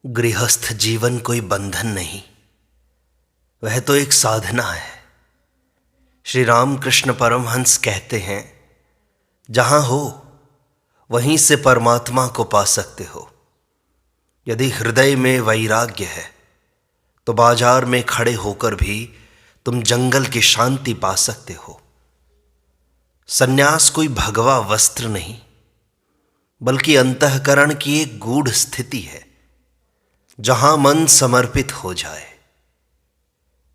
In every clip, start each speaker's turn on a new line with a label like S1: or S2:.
S1: गृहस्थ जीवन कोई बंधन नहीं, वह तो एक साधना है। श्री रामकृष्ण परमहंस कहते हैं, जहां हो वहीं से परमात्मा को पा सकते हो। यदि हृदय में वैराग्य है तो बाजार में खड़े होकर भी तुम जंगल की शांति पा सकते हो। सन्यास कोई भगवा वस्त्र नहीं, बल्कि अंतःकरण की एक गूढ़ स्थिति है, जहां मन समर्पित हो जाए।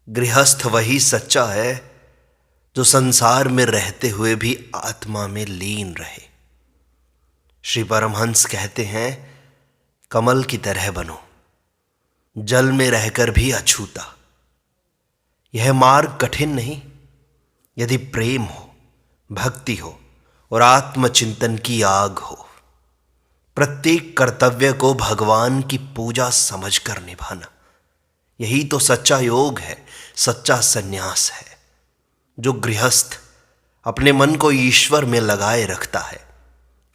S1: गृहस्थ वही सच्चा है जो संसार में रहते हुए भी आत्मा में लीन रहे। श्री परमहंस कहते हैं, कमल की तरह बनो, जल में रहकर भी अछूता। यह मार्ग कठिन नहीं, यदि प्रेम हो, भक्ति हो और आत्मचिंतन की आग हो। प्रत्येक कर्तव्य को भगवान की पूजा समझकर निभाना, यही तो सच्चा योग है, सच्चा सन्यास है। जो गृहस्थ अपने मन को ईश्वर में लगाए रखता है,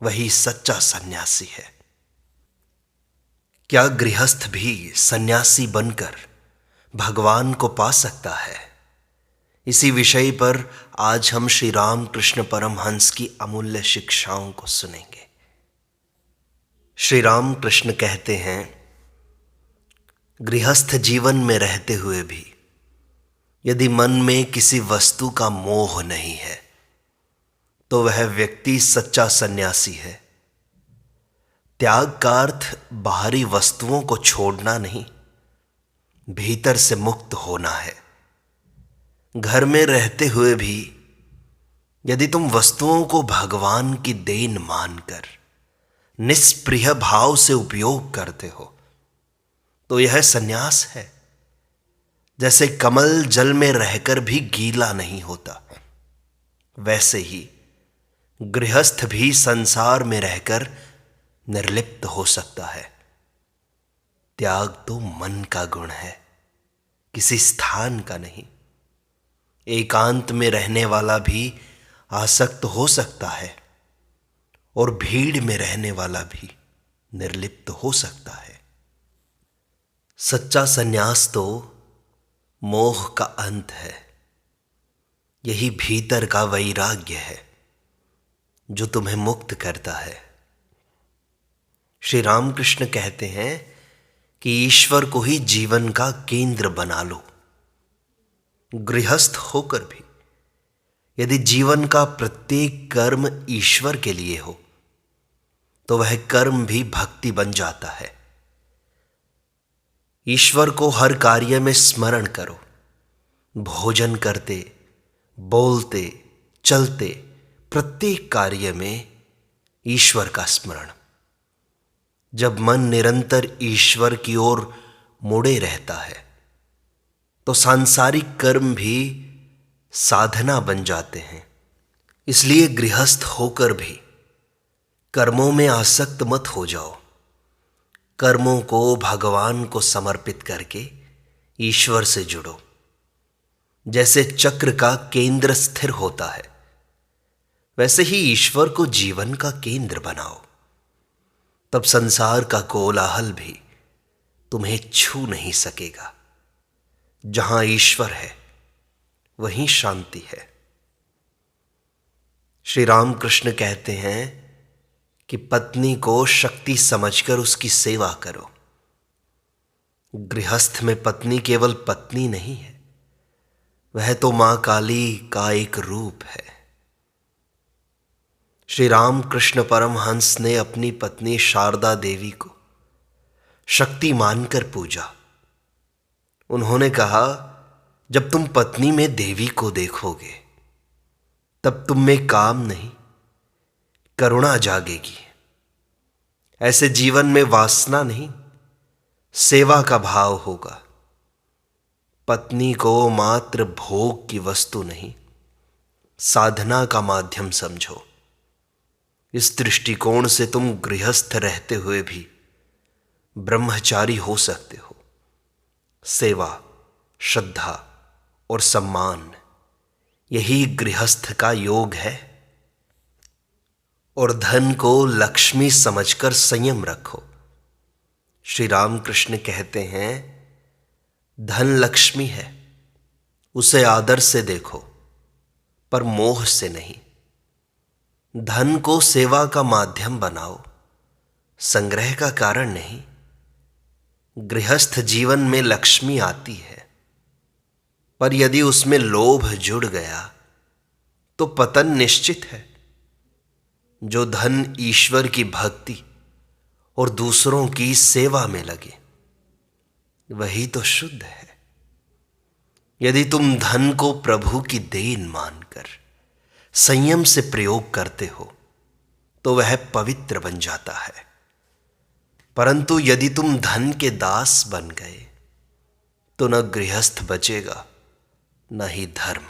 S1: वही सच्चा सन्यासी है। क्या गृहस्थ भी सन्यासी बनकर भगवान को पा सकता है? इसी विषय पर आज हम श्री रामकृष्ण परमहंस की अमूल्य शिक्षाओं को सुनेंगे। श्री रामकृष्ण कहते हैं, गृहस्थ जीवन में रहते हुए भी यदि मन में किसी वस्तु का मोह नहीं है तो वह व्यक्ति सच्चा सन्यासी है। त्याग का अर्थ बाहरी वस्तुओं को छोड़ना नहीं, भीतर से मुक्त होना है। घर में रहते हुए भी यदि तुम वस्तुओं को भगवान की देन मानकर निष्प्रिय भाव से उपयोग करते हो तो यह सन्यास है। जैसे कमल जल में रहकर भी गीला नहीं होता, वैसे ही गृहस्थ भी संसार में रहकर निर्लिप्त हो सकता है। त्याग तो मन का गुण है, किसी स्थान का नहीं। एकांत में रहने वाला भी आसक्त हो सकता है और भीड़ में रहने वाला भी निर्लिप्त हो सकता है। सच्चा सन्यास तो मोह का अंत है। यही भीतर का वैराग्य है जो तुम्हें मुक्त करता है। श्री रामकृष्ण कहते हैं कि ईश्वर को ही जीवन का केंद्र बना लो। गृहस्थ होकर भी यदि जीवन का प्रत्येक कर्म ईश्वर के लिए हो तो वह कर्म भी भक्ति बन जाता है। ईश्वर को हर कार्य में स्मरण करो। भोजन करते, बोलते, चलते, प्रत्येक कार्य में ईश्वर का स्मरण। जब मन निरंतर ईश्वर की ओर मुड़े रहता है तो सांसारिक कर्म भी साधना बन जाते हैं। इसलिए गृहस्थ होकर भी कर्मों में आसक्त मत हो जाओ। कर्मों को भगवान को समर्पित करके ईश्वर से जुड़ो। जैसे चक्र का केंद्र स्थिर होता है, वैसे ही ईश्वर को जीवन का केंद्र बनाओ। तब संसार का कोलाहल भी तुम्हें छू नहीं सकेगा। जहां ईश्वर है वहीं शांति है। श्री रामकृष्ण कहते हैं कि पत्नी को शक्ति समझकर उसकी सेवा करो। गृहस्थ में पत्नी केवल पत्नी नहीं है, वह तो मां काली का एक रूप है। श्री रामकृष्ण परमहंस ने अपनी पत्नी शारदा देवी को शक्ति मानकर पूजा। उन्होंने कहा, जब तुम पत्नी में देवी को देखोगे तब तुम में काम नहीं, करुणा जागेगी। ऐसे जीवन में वासना नहीं, सेवा का भाव होगा। पत्नी को मात्र भोग की वस्तु नहीं, साधना का माध्यम समझो। इस दृष्टिकोण से तुम गृहस्थ रहते हुए भी ब्रह्मचारी हो सकते हो। सेवा, श्रद्धा और सम्मान, यही गृहस्थ का योग है। और धन को लक्ष्मी समझकर संयम रखो। श्री रामकृष्ण कहते हैं, धन लक्ष्मी है, उसे आदर से देखो पर मोह से नहीं। धन को सेवा का माध्यम बनाओ, संग्रह का कारण नहीं। गृहस्थ जीवन में लक्ष्मी आती है, पर यदि उसमें लोभ जुड़ गया तो पतन निश्चित है। जो धन ईश्वर की भक्ति और दूसरों की सेवा में लगे वही तो शुद्ध है। यदि तुम धन को प्रभु की देन मानकर संयम से प्रयोग करते हो तो वह पवित्र बन जाता है। परंतु यदि तुम धन के दास बन गए तो न गृहस्थ बचेगा न ही धर्म।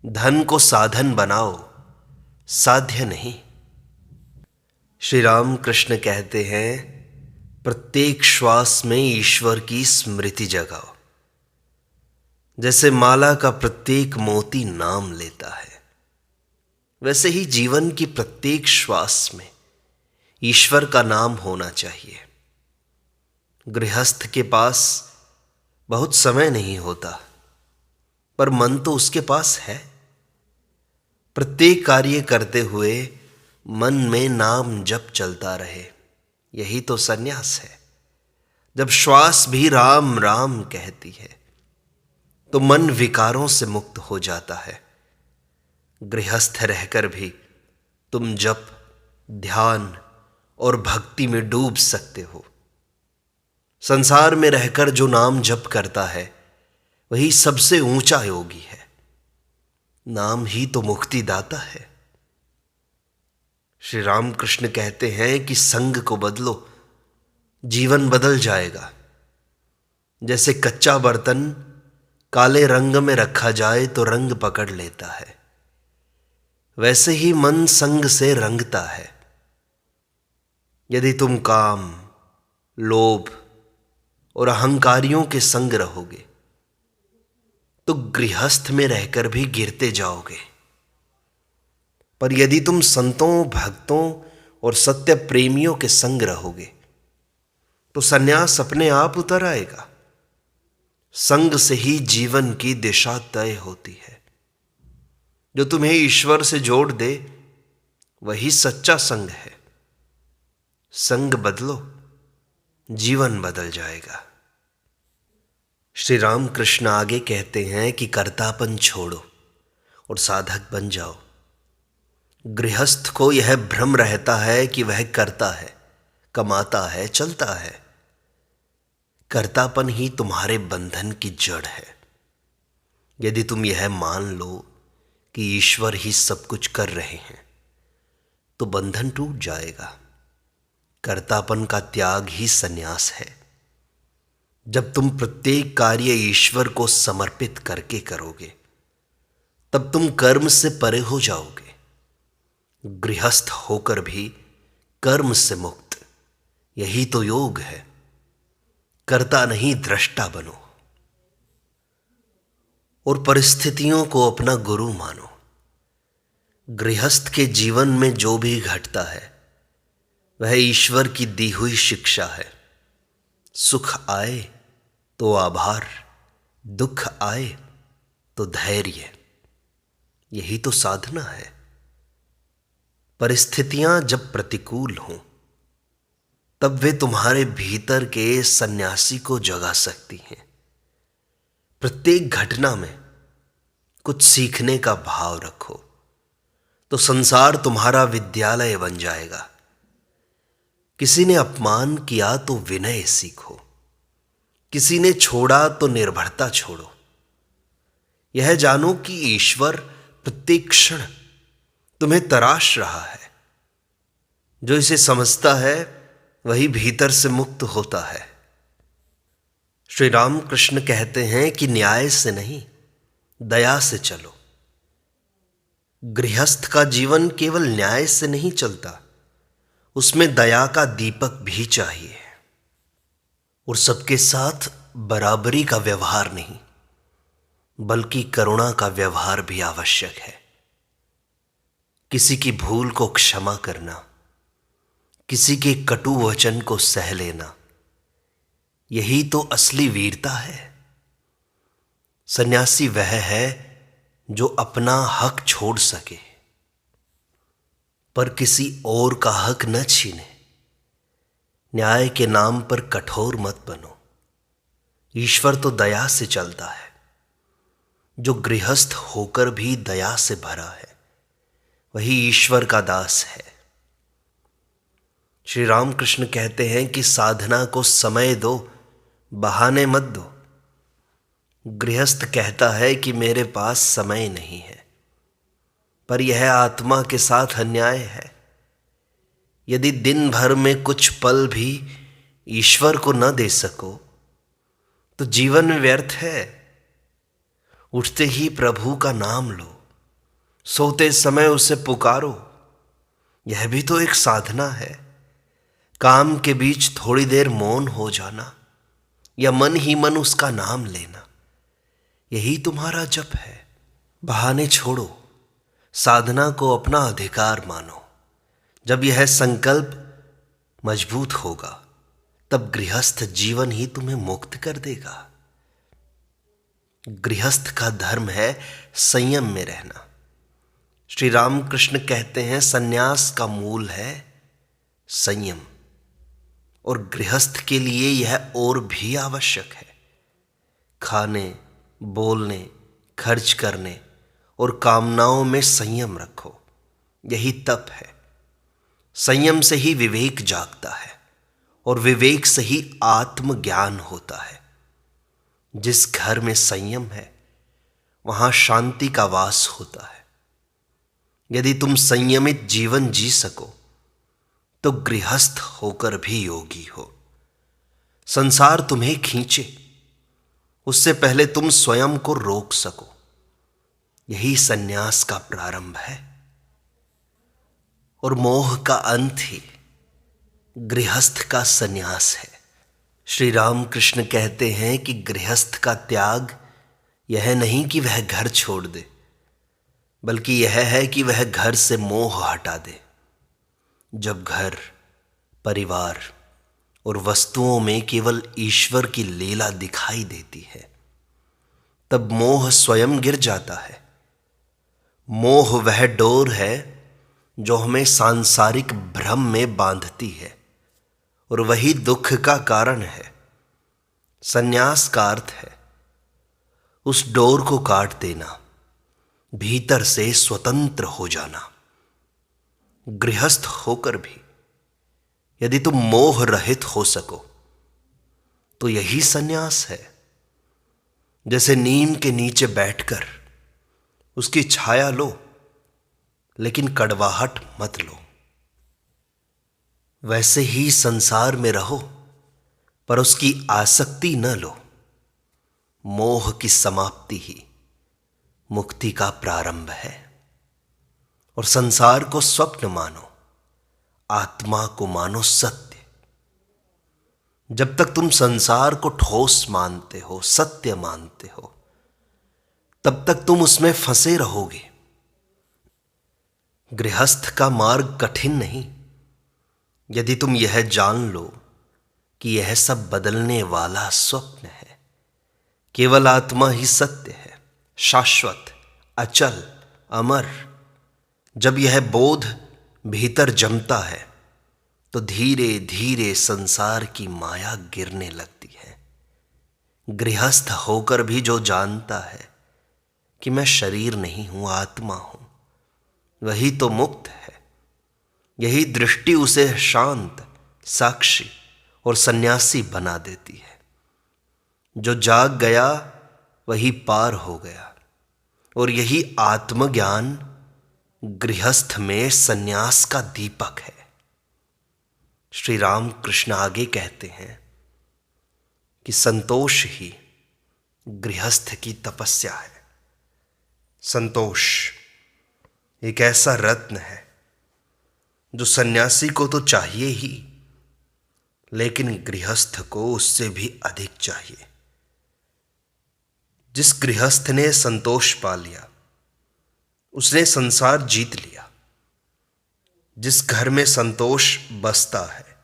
S1: धन को साधन बनाओ, साध्य नहीं। श्री राम कृष्ण कहते हैं, प्रत्येक श्वास में ईश्वर की स्मृति जगाओ। जैसे माला का प्रत्येक मोती नाम लेता है, वैसे ही जीवन की प्रत्येक श्वास में ईश्वर का नाम होना चाहिए। गृहस्थ के पास बहुत समय नहीं होता, पर मन तो उसके पास है। प्रत्येक कार्य करते हुए मन में नाम जप चलता रहे, यही तो सन्यास है। जब श्वास भी राम राम कहती है तो मन विकारों से मुक्त हो जाता है। गृहस्थ रहकर भी तुम जप, ध्यान और भक्ति में डूब सकते हो। संसार में रहकर जो नाम जप करता है वही सबसे ऊंचा योगी है। नाम ही तो मुक्ति दाता है। श्री रामकृष्ण कहते हैं कि संग को बदलो, जीवन बदल जाएगा। जैसे कच्चा बर्तन काले रंग में रखा जाए तो रंग पकड़ लेता है, वैसे ही मन संग से रंगता है। यदि तुम काम, लोभ और अहंकारियों के संग रहोगे तो गृहस्थ में रहकर भी गिरते जाओगे। पर यदि तुम संतों, भक्तों और सत्य प्रेमियों के संग रहोगे तो सन्यास अपने आप उतर आएगा। संग से ही जीवन की दिशा तय होती है। जो तुम्हें ईश्वर से जोड़ दे वही सच्चा संग है। संग बदलो, जीवन बदल जाएगा। श्री राम कृष्ण आगे कहते हैं कि कर्तापन छोड़ो और साधक बन जाओ। गृहस्थ को यह भ्रम रहता है कि वह करता है, कमाता है, चलता है। कर्तापन ही तुम्हारे बंधन की जड़ है। यदि तुम यह मान लो कि ईश्वर ही सब कुछ कर रहे हैं तो बंधन टूट जाएगा। कर्तापन का त्याग ही सन्यास है। जब तुम प्रत्येक कार्य ईश्वर को समर्पित करके करोगे तब तुम कर्म से परे हो जाओगे। गृहस्थ होकर भी कर्म से मुक्त, यही तो योग है। कर्ता नहीं, दृष्टा बनो और परिस्थितियों को अपना गुरु मानो। गृहस्थ के जीवन में जो भी घटता है वह ईश्वर की दी हुई शिक्षा है। सुख आए तो आभार, दुख आए तो धैर्य, यही तो साधना है। परिस्थितियां जब प्रतिकूल हों तब वे तुम्हारे भीतर के सन्यासी को जगा सकती हैं। प्रत्येक घटना में कुछ सीखने का भाव रखो तो संसार तुम्हारा विद्यालय बन जाएगा। किसी ने अपमान किया तो विनय सीखो, किसी ने छोड़ा तो निर्भरता छोड़ो। यह जानो कि ईश्वर प्रत्येक क्षण तुम्हें तराश रहा है। जो इसे समझता है वही भीतर से मुक्त होता है। श्री राम कृष्ण कहते हैं कि न्याय से नहीं, दया से चलो। गृहस्थ का जीवन केवल न्याय से नहीं चलता, उसमें दया का दीपक भी चाहिए। और सबके साथ बराबरी का व्यवहार नहीं, बल्कि करुणा का व्यवहार भी आवश्यक है। किसी की भूल को क्षमा करना, किसी के कटु वचन को सह लेना, यही तो असली वीरता है। सन्यासी वह है जो अपना हक छोड़ सके पर किसी और का हक न छीने। न्याय के नाम पर कठोर मत बनो। ईश्वर तो दया से चलता है। जो गृहस्थ होकर भी दया से भरा है वही ईश्वर का दास है। श्री रामकृष्ण कहते हैं कि साधना को समय दो, बहाने मत दो। गृहस्थ कहता है कि मेरे पास समय नहीं है, पर यह आत्मा के साथ अन्याय है। यदि दिन भर में कुछ पल भी ईश्वर को न दे सको तो जीवन व्यर्थ है। उठते ही प्रभु का नाम लो, सोते समय उसे पुकारो। यह भी तो एक साधना है। काम के बीच थोड़ी देर मौन हो जाना या मन ही मन उसका नाम लेना, यही तुम्हारा जप है। बहाने छोड़ो, साधना को अपना अधिकार मानो। जब यह संकल्प मजबूत होगा तब गृहस्थ जीवन ही तुम्हें मुक्त कर देगा। गृहस्थ का धर्म है संयम में रहना। श्री रामकृष्ण कहते हैं सन्यास का मूल है संयम, और गृहस्थ के लिए यह और भी आवश्यक है। खाने, बोलने, खर्च करने और कामनाओं में संयम रखो, यही तप है। संयम से ही विवेक जागता है और विवेक से ही आत्मज्ञान होता है। जिस घर में संयम है वहां शांति का वास होता है। यदि तुम संयमित जीवन जी सको तो गृहस्थ होकर भी योगी हो। संसार तुम्हें खींचे उससे पहले तुम स्वयं को रोक सको, यही सन्यास का प्रारंभ है। और मोह का अंत ही गृहस्थ का सन्यास है। श्री रामकृष्ण कहते हैं कि गृहस्थ का त्याग यह नहीं कि वह घर छोड़ दे, बल्कि यह है कि वह घर से मोह हटा दे। जब घर, परिवार और वस्तुओं में केवल ईश्वर की लीला दिखाई देती है तब मोह स्वयं गिर जाता है। मोह वह डोर है जो हमें सांसारिक भ्रम में बांधती है और वही दुख का कारण है। सन्यास का अर्थ है उस डोर को काट देना, भीतर से स्वतंत्र हो जाना। गृहस्थ होकर भी यदि तुम मोह रहित हो सको तो यही सन्यास है। जैसे नीम के नीचे बैठकर उसकी छाया लो लेकिन कड़वाहट मत लो, वैसे ही संसार में रहो पर उसकी आसक्ति न लो। मोह की समाप्ति ही मुक्ति का प्रारंभ है। और संसार को स्वप्न मानो, आत्मा को मानो सत्य। जब तक तुम संसार को ठोस मानते हो, सत्य मानते हो, तब तक तुम उसमें फंसे रहोगे। गृहस्थ का मार्ग कठिन नहीं। यदि तुम यह जान लो कि यह सब बदलने वाला स्वप्न है, केवल आत्मा ही सत्य है, शाश्वत, अचल, अमर। जब यह बोध भीतर जमता है तो धीरे धीरे संसार की माया गिरने लगती है। गृहस्थ होकर भी जो जानता है कि मैं शरीर नहीं हूं, आत्मा हूं, वही तो मुक्त है। यही दृष्टि उसे शांत, साक्षी और सन्यासी बना देती है। जो जाग गया वही पार हो गया, और यही आत्मज्ञान गृहस्थ में सन्यास का दीपक है। श्री राम कृष्ण आगे कहते हैं कि संतोष ही गृहस्थ की तपस्या है। संतोष एक ऐसा रत्न है जो सन्यासी को तो चाहिए ही, लेकिन गृहस्थ को उससे भी अधिक चाहिए। जिस गृहस्थ ने संतोष पा लिया उसने संसार जीत लिया। जिस घर में संतोष बसता है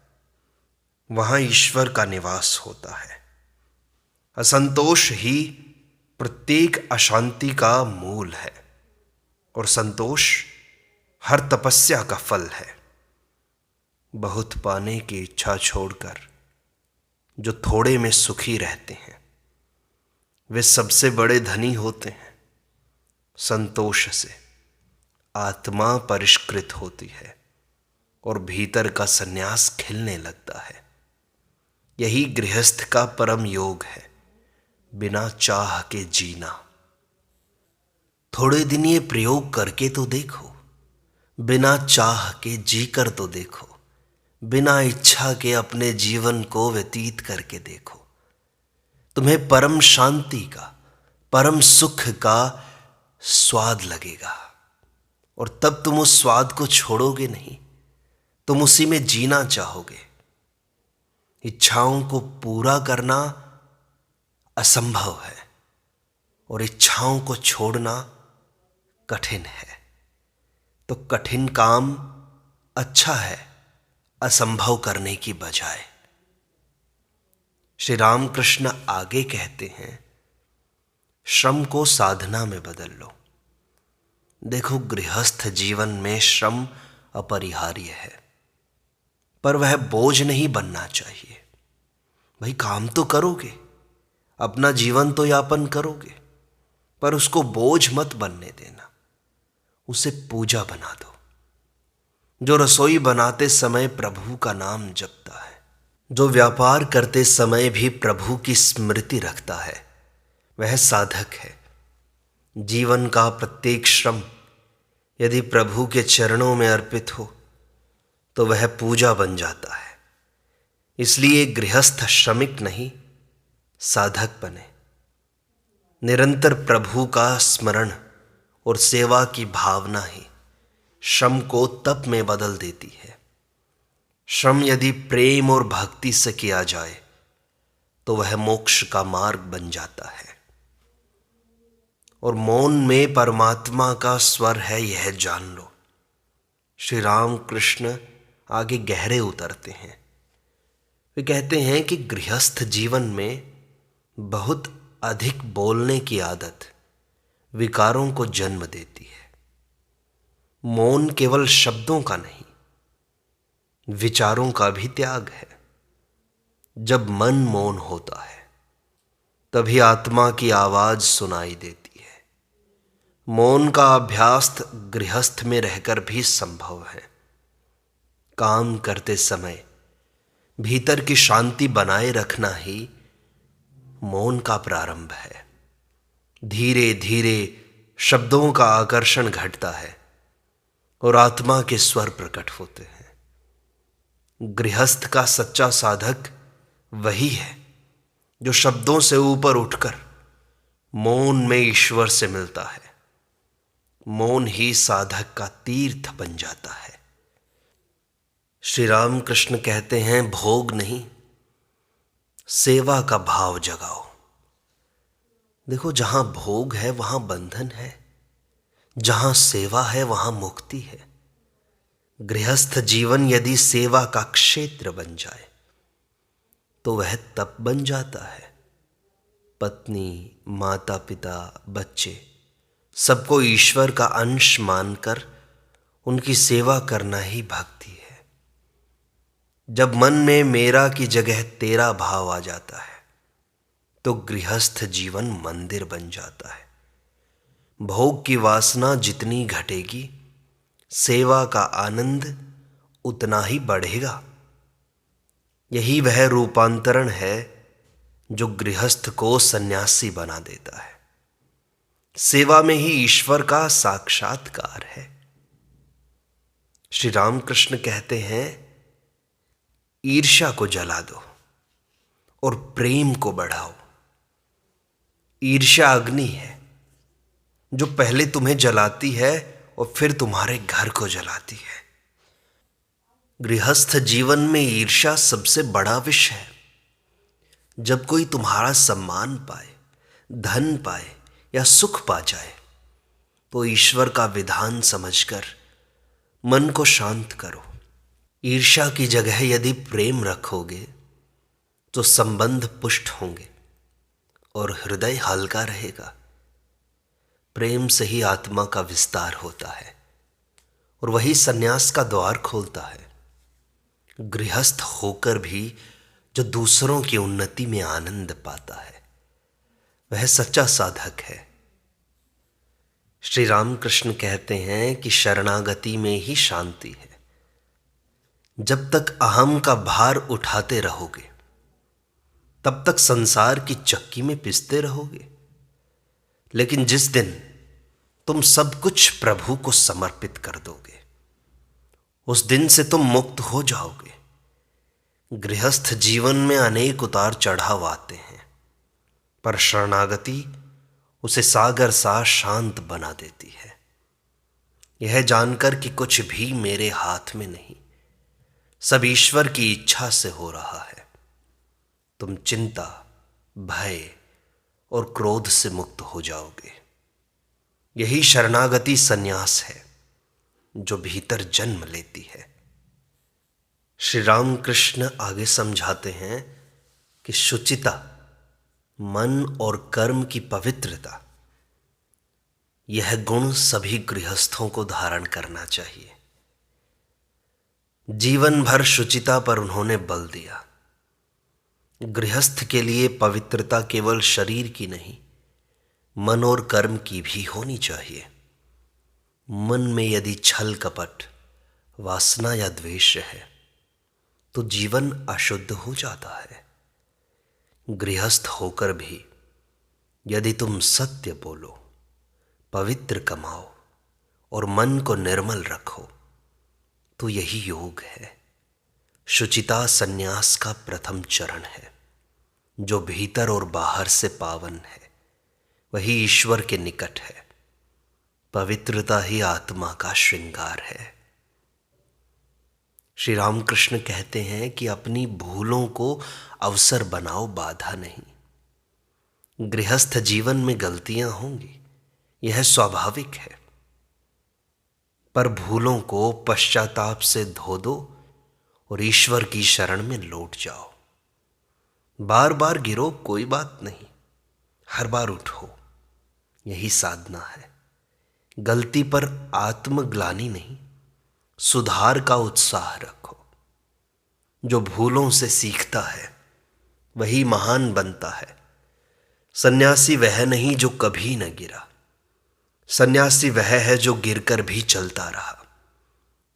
S1: वहां ईश्वर का निवास होता है। असंतोष ही प्रत्येक अशांति का मूल है और संतोष हर तपस्या का फल है। बहुत पाने की इच्छा छोड़कर जो थोड़े में सुखी रहते हैं वे सबसे बड़े धनी होते हैं। संतोष से आत्मा परिष्कृत होती है और भीतर का सन्यास खिलने लगता है। यही गृहस्थ का परम योग है, बिना चाह के जीना। थोड़े दिन ये प्रयोग करके तो देखो, बिना चाह के जी कर तो देखो, बिना इच्छा के अपने जीवन को व्यतीत करके देखो। तुम्हें परम शांति का, परम सुख का स्वाद लगेगा और तब तुम उस स्वाद को छोड़ोगे नहीं, तुम उसी में जीना चाहोगे। इच्छाओं को पूरा करना असंभव है और इच्छाओं को छोड़ना कठिन है। तो कठिन काम अच्छा है असंभव करने की बजाय। श्री रामकृष्ण आगे कहते हैं, श्रम को साधना में बदल लो। देखो, गृहस्थ जीवन में श्रम अपरिहार्य है, पर वह बोझ नहीं बनना चाहिए। भाई, काम तो करोगे, अपना जीवन तो यापन करोगे, पर उसको बोझ मत बनने देना, उसे पूजा बना दो। जो रसोई बनाते समय प्रभु का नाम जपता है, जो व्यापार करते समय भी प्रभु की स्मृति रखता है, वह साधक है। जीवन का प्रत्येक श्रम यदि प्रभु के चरणों में अर्पित हो तो वह पूजा बन जाता है। इसलिए गृहस्थ श्रमिक नहीं, साधक बने। निरंतर प्रभु का स्मरण और सेवा की भावना ही श्रम को तप में बदल देती है। श्रम यदि प्रेम और भक्ति से किया जाए तो वह मोक्ष का मार्ग बन जाता है। और मौन में परमात्मा का स्वर है, यह जान लो। श्री राम कृष्ण आगे गहरे उतरते हैं। वे कहते हैं कि गृहस्थ जीवन में बहुत अधिक बोलने की आदत विकारों को जन्म देती है। मौन केवल शब्दों का नहीं, विचारों का भी त्याग है। जब मन मौन होता है तभी आत्मा की आवाज सुनाई देती है। मौन का अभ्यास गृहस्थ में रहकर भी संभव है। काम करते समय भीतर की शांति बनाए रखना ही मौन का प्रारंभ है। धीरे धीरे शब्दों का आकर्षण घटता है और आत्मा के स्वर प्रकट होते हैं। गृहस्थ का सच्चा साधक वही है जो शब्दों से ऊपर उठकर मौन में ईश्वर से मिलता है। मौन ही साधक का तीर्थ बन जाता है। श्री राम कृष्ण कहते हैं, भोग नहीं, सेवा का भाव जगाओ। देखो, जहां भोग है वहां बंधन है, जहां सेवा है वहां मुक्ति है। गृहस्थ जीवन यदि सेवा का क्षेत्र बन जाए तो वह तप बन जाता है। पत्नी, माता पिता, बच्चे सबको ईश्वर का अंश मानकर उनकी सेवा करना ही भक्ति है। जब मन में मेरा की जगह तेरा भाव आ जाता है तो गृहस्थ जीवन मंदिर बन जाता है। भोग की वासना जितनी घटेगी, सेवा का आनंद उतना ही बढ़ेगा। यही वह रूपांतरण है जो गृहस्थ को सन्यासी बना देता है। सेवा में ही ईश्वर का साक्षात्कार है। श्री रामकृष्ण कहते हैं, ईर्ष्या को जला दो और प्रेम को बढ़ाओ। ईर्ष्या अग्नि है जो पहले तुम्हें जलाती है और फिर तुम्हारे घर को जलाती है। गृहस्थ जीवन में ईर्ष्या सबसे बड़ा विष है। जब कोई तुम्हारा सम्मान पाए, धन पाए या सुख पा जाए तो ईश्वर का विधान समझकर मन को शांत करो। ईर्ष्या की जगह यदि प्रेम रखोगे तो संबंध पुष्ट होंगे और हृदय हल्का रहेगा। प्रेम से ही आत्मा का विस्तार होता है और वही सन्यास का द्वार खोलता है। गृहस्थ होकर भी जो दूसरों की उन्नति में आनंद पाता है वह सच्चा साधक है। श्री रामकृष्ण कहते हैं कि शरणागति में ही शांति है। जब तक अहम का भार उठाते रहोगे तब तक संसार की चक्की में पिसते रहोगे, लेकिन जिस दिन तुम सब कुछ प्रभु को समर्पित कर दोगे उस दिन से तुम मुक्त हो जाओगे। गृहस्थ जीवन में अनेक उतार चढ़ाव आते हैं, पर शरणागति उसे सागर सा शांत बना देती है। यह जानकर कि कुछ भी मेरे हाथ में नहीं, सब ईश्वर की इच्छा से हो रहा है, तुम चिंता, भय और क्रोध से मुक्त हो जाओगे। यही शरणागति संन्यास है जो भीतर जन्म लेती है। श्री रामकृष्ण आगे समझाते हैं कि शुचिता, मन और कर्म की पवित्रता, यह गुण सभी गृहस्थों को धारण करना चाहिए। जीवन भर शुचिता पर उन्होंने बल दिया। गृहस्थ के लिए पवित्रता केवल शरीर की नहीं, मन और कर्म की भी होनी चाहिए। मन में यदि छल कपट, वासना या द्वेष है तो जीवन अशुद्ध हो जाता है। गृहस्थ होकर भी यदि तुम सत्य बोलो, पवित्र कमाओ और मन को निर्मल रखो तो यही योग है। शुचिता संन्यास का प्रथम चरण है जो भीतर और बाहर से पावन है, वही ईश्वर के निकट है। पवित्रता ही आत्मा का श्रृंगार है। श्री रामकृष्ण कहते हैं कि अपनी भूलों को अवसर बनाओ, बाधा नहीं। गृहस्थ जीवन में गलतियां होंगी, यह स्वाभाविक है, पर भूलों को पश्चाताप से धो दो और ईश्वर की शरण में लौट जाओ। बार बार गिरो कोई बात नहीं, हर बार उठो, यही साधना है। गलती पर आत्मग्लानि नहीं, सुधार का उत्साह रखो। जो भूलों से सीखता है वही महान बनता है। सन्यासी वह नहीं जो कभी न गिरा, सन्यासी वह है जो गिरकर भी चलता रहा।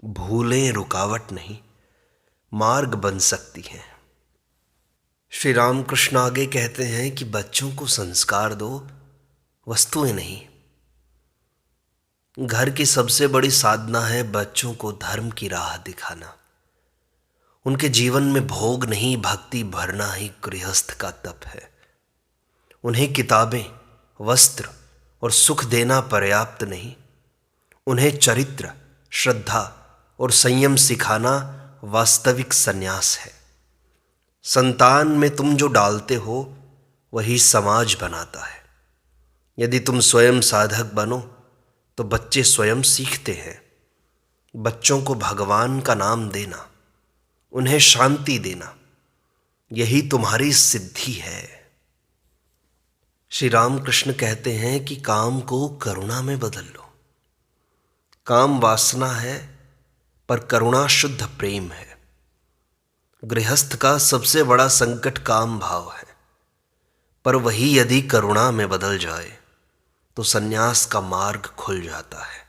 S1: भूलें रुकावट नहीं, मार्ग बन सकती हैं। श्री रामकृष्ण आगे कहते हैं कि बच्चों को संस्कार दो, वस्तुएं नहीं। घर की सबसे बड़ी साधना है बच्चों को धर्म की राह दिखाना। उनके जीवन में भोग नहीं, भक्ति भरना ही गृहस्थ का तप है। उन्हें किताबें, वस्त्र और सुख देना पर्याप्त नहीं, उन्हें चरित्र, श्रद्धा और संयम सिखाना वास्तविक संन्यास है। संतान में तुम जो डालते हो वही समाज बनाता है। यदि तुम स्वयं साधक बनो तो बच्चे स्वयं सीखते हैं। बच्चों को भगवान का नाम देना, उन्हें शांति देना, यही तुम्हारी सिद्धि है। श्री रामकृष्ण कहते हैं कि काम को करुणा में बदल लो। काम वासना है पर करुणा शुद्ध प्रेम है। गृहस्थ का सबसे बड़ा संकट काम भाव है, पर वही यदि करुणा में बदल जाए तो सन्यास का मार्ग खुल जाता है।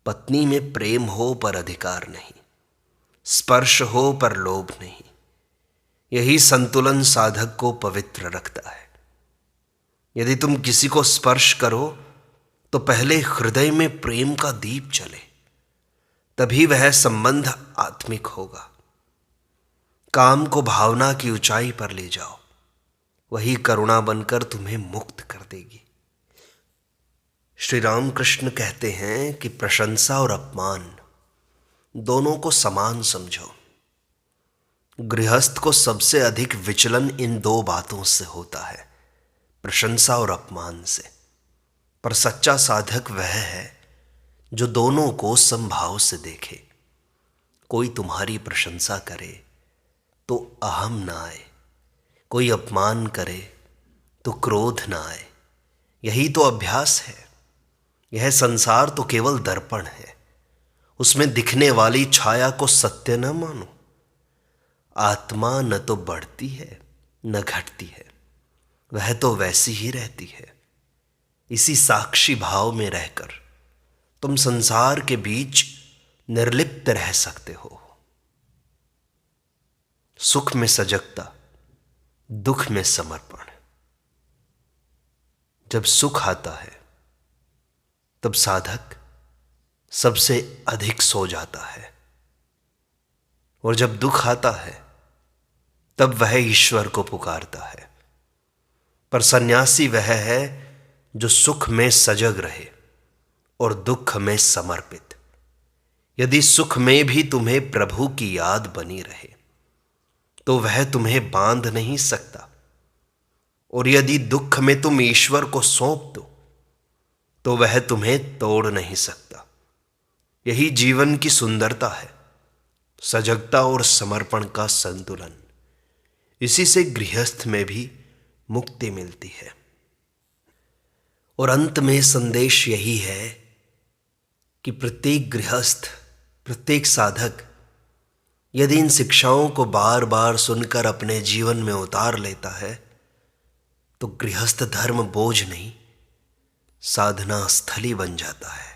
S1: पत्नी में प्रेम हो पर अधिकार नहीं, स्पर्श हो पर लोभ नहीं, यही संतुलन साधक को पवित्र रखता है। यदि तुम किसी को स्पर्श करो तो पहले हृदय में प्रेम का दीप जले, तभी वह संबंध आत्मिक होगा। काम को भावना की ऊंचाई पर ले जाओ, वही करुणा बनकर तुम्हें मुक्त कर देगी। श्री रामकृष्ण कहते हैं कि प्रशंसा और अपमान दोनों को समान समझो। गृहस्थ को सबसे अधिक विचलन इन दो बातों से होता है, प्रशंसा और अपमान से। पर सच्चा साधक वह है जो दोनों को समभाव से देखे। कोई तुम्हारी प्रशंसा करे तो अहम ना आए, कोई अपमान करे तो क्रोध ना आए, यही तो अभ्यास है। यह संसार तो केवल दर्पण है, उसमें दिखने वाली छाया को सत्य न मानो। आत्मा न तो बढ़ती है न घटती है, वह तो वैसी ही रहती है। इसी साक्षी भाव में रहकर तुम संसार के बीच निर्लिप्त रह सकते हो। सुख में सजगता, दुख में समर्पण। जब सुख आता है तब साधक सबसे अधिक सो जाता है, और जब दुख आता है तब वह ईश्वर को पुकारता है। पर सन्यासी वह है जो सुख में सजग रहे और दुख में समर्पित। यदि सुख में भी तुम्हें प्रभु की याद बनी रहे तो वह तुम्हें बांध नहीं सकता, और यदि दुख में तुम ईश्वर को सौंप दो तो वह तुम्हें तोड़ नहीं सकता। यही जीवन की सुंदरता है, सजगता और समर्पण का संतुलन। इसी से गृहस्थ में भी मुक्ति मिलती है। और अंत में संदेश यही है कि प्रत्येक गृहस्थ, प्रत्येक साधक यदि इन शिक्षाओं को बार बार सुनकर अपने जीवन में उतार लेता है तो गृहस्थ धर्म बोझ नहीं, साधना स्थली बन जाता है।